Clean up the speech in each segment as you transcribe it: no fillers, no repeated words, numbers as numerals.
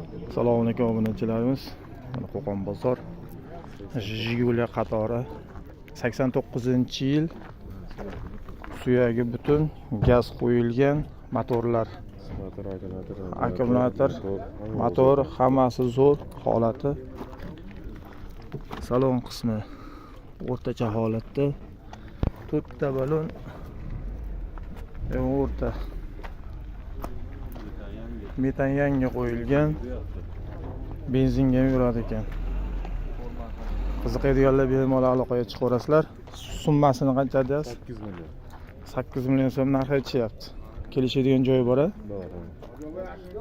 Assalomu alaykum obunachilarimiz. Mana Qo'qon bozor. Jiguli qatori 89-yil. Suyagi butun, gaz qo'yilgan motorlar. Akkumulyator, motor hammasi zo'r holati. Salon qismi o'rtacha holatda. 4 ta balon o'rta metan yangi qo'yilgan, benzinga yuradi ekan. Qiziqadiganlar bemalol aloqaga chiqarasizlar. Summasini qancha deyapsiz? 8 million. 8 million so'm narx aytishyapti. Kelishadigan joyi bor-a? Bor.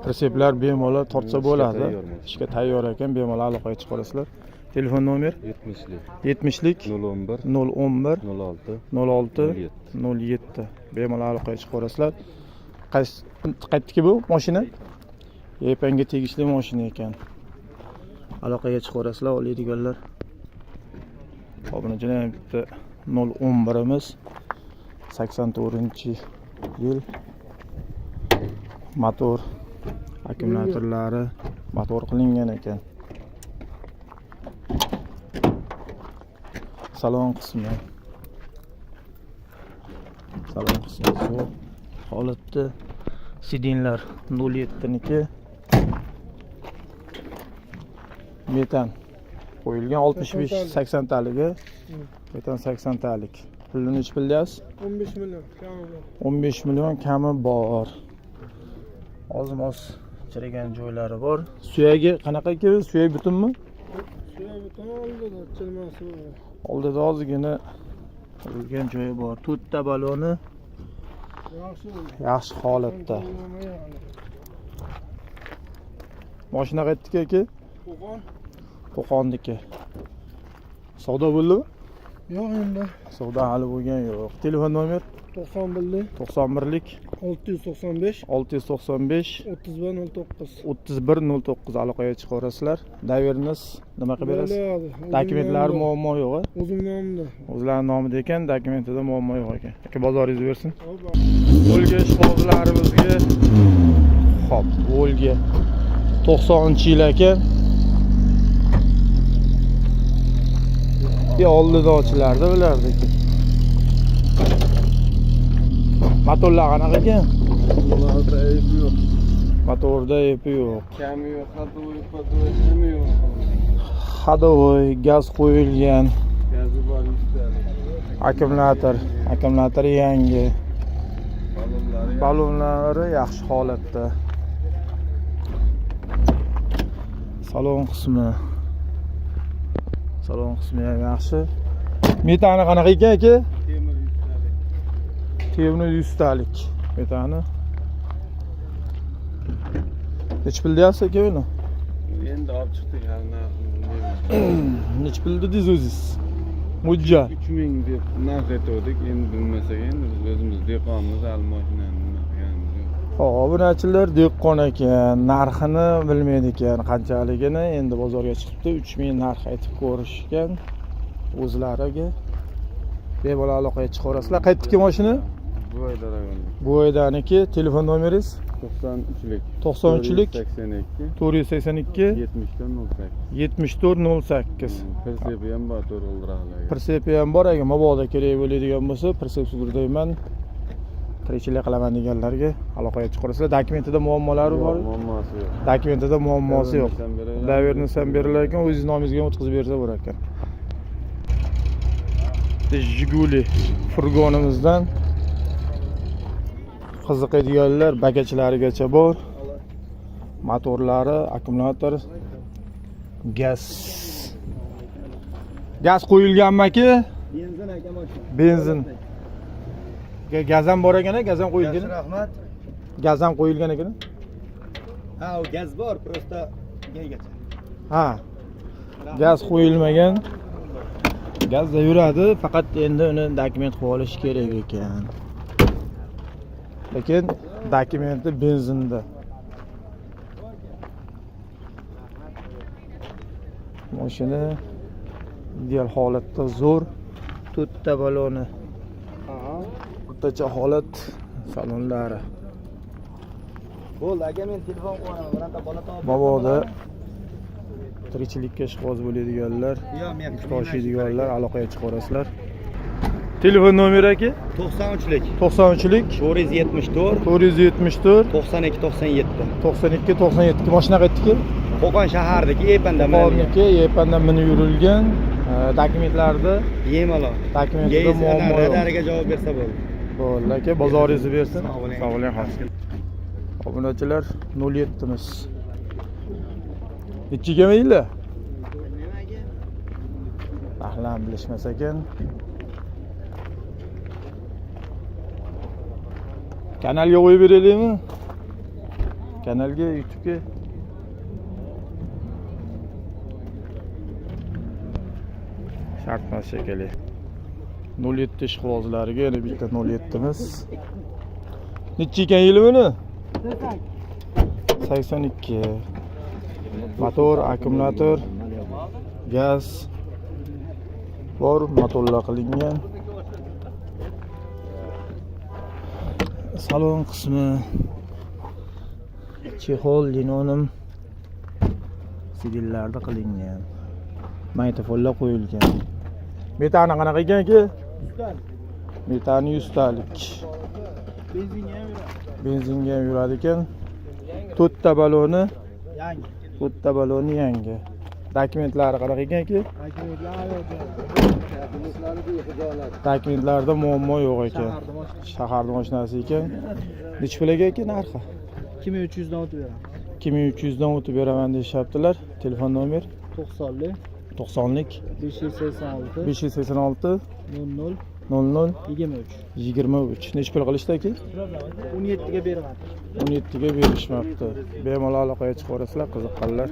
Pritseplar bemalol tortsa bo'ladi. Ishga tayyor ekan, bemalol aloqaga chiqarasizlar. Telefon nomer 70lik 011 011 06 07. Bemalol aloqaga chiqarasizlar. Qaytdiki bu mashina? Yapanga tegishli mashina ekan. Aloqaga chiqarasizlar, oladiganlar. Obunachilar bitta 011imiz 84-yil. Motor akkumulyatorlari motor qilingan ekan. Salon qismi zo'r holatda. Sidinlar 07 niki. Metan qo'yilgan 65-80 taligi. Metan 80 talik. Pulni nech pul deyapsiz? 15 million kami bor. 15 million kami bor. Oz-moz chirigan joylari bor. Suyagi qanaqa ekan? Suyagi butunmi? Suyagi butun oldida chilmasi bor. Oldida ozgina qilgan joyi bor. 4 ta baloni yaxshi holatda. Mashina qaytdiki aka? Qo'qonniki. Savdo bo'ldimi? Yo'q endi. Savdo hali bo'lgan yo'q. Telefon nomer 91lik 695 695 3109 aloqaga chiqarasizlar. Daverimiz nima qilib berasiz? Dokumentlari muammo yo'q-a? O'zim nomimda. O'zlarining nomida ekan, dokumentida muammo yo'q ekan. Aka bozoringiz bersin. Volga ishqibozlarimizga xo'p, Volga 90-yil ekan. Ya oldida ochilardi ularda ekan. Motorlar qanaqa ekan? Motorda aybi yo'q. Motorda aybi yo'q. Kami yo'q, kami yo'q. Hadovoy gaz qo'yilgan. Gazi bor istadi. Akkumulyator yangi. Balonlari Balonlari yaxshi holatda. Salon qismi ham yaxshi. Metani qanaqa ekan aka? Temir 100 talik. Metani. Nech pul deyapsiz aka buni? endi olib chiqdik hali Nech pul dedingiz o'zingiz? Mo'jja 3000 deb narx aytdik. Endi bilmasak endi biz o'zimiz dehqonmiz, hali mashinani nima qilganimiz yo'q. Xo'p, obunachilar dehqon ekan, narxini bilmaydi ekan qanchaligini. Endi bozorga chiqibdi, 3000 narx aytib ko'rishgan o'zlariga. Bemalol aloqaga chiqarasizlar. Qaytdiki mashina? Bo'yda rayonda. Bo'ydaniki. Telefon nomeringiz 93lik 93lik 482 482 7408. 7408. Prinsipi ham bor, to'g'ri oldiraqlar. Prinsipi ham bor, agar mabodo kerak bo'ladigan bo'lsa, prinsip sug'urdayman. Tirikchilik qilaman deganlarga aloqaga chiqarasizlar. Dokumentida muammolari bor. Muammosi yo'q. Dokumentida muammosi yo'q. Daverni ham berilar ekan, o'zingiz nomingizga o'tkazib bersa bo'lar ekan. Jiguli furgonimizdan qiziqadiganlar bagajlarigacha bor. Motorlari, akkumulyator, gaz qo'yilganmi-ki? Benzin aka mashina. Benzin. Gaz ham bor ekan, gaz ham qo'yilgan. Rahmat. Gaz ham qo'yilgan ekan. Ha, u gaz bor, prosta gaygacha. Ha. Gaz qo'yilmagan. Gazda yuradi, faqat endi uni dokument qilib olish kerak ekan. Lekin dokumenti benzinda. Mashina ideal holatda, zo'r. 4 ta baloni. O'rtacha holat salonlari. Bo'ldi, aka men telefon qo'yaman. Birorta bola topib. Mabodo tirikchilikka ishqiboz bo'ladiganlar, Yo'q, men toshiydiganlar aloqaga chiqarasizlar. Telefon nomeri aka 93lik 93lik 474 474 92 97. 92 97 mashina qaytdiki? Qo'qon shahardagi Epanda Qo'qonniki Yepandan minib yurilgan. Dokumentlarda Bemalol. dokumentda muammo yo'q. Radariga javob bersa bo'ldi. Bo'ldi aka, bozoringizni bersin. Sog' bo'ling. Sog' bo'ling hozir. Obunachilar 07miz. Nechiga mayli? Ahlan bilishmas ekan. Kanalga qo'yib beraylikmi? Kanalga, YouTube'ga. Shartmas shekilli. 07 ishqibozlariga yana bitta 07miz. Necha ekan yili buni? 82. Motor, akkumulyator, gaz bor, motorlar qilingan. Salon qismi chexol, linonim sidillarda qilingan. Magnitofonlar qo'yilgan. Metani qanaqa ekan aka? 100 talik. Metani 100 talik. Benzinga ham yuradi ekan. 4 ta baloni Yangi. 4 ta baloni yangi. Dokumentlari qanaqa ekan aka? Dokumentlarda muammo yo'q ekan. Shahar mashinasi ekan. Necha pul aka narxi? 2300 dan o'tib beraman. 2300 dan o'tib beraman deyaptilar. Telefon nomer 90lik 90lik 586 586 00 00 23. 23. Necha pul qilishdi aka? 17 ga beraman. 17 ga berishmabdi. Bemalol aloqaga chiqaverasizlar, qiziqqanlar.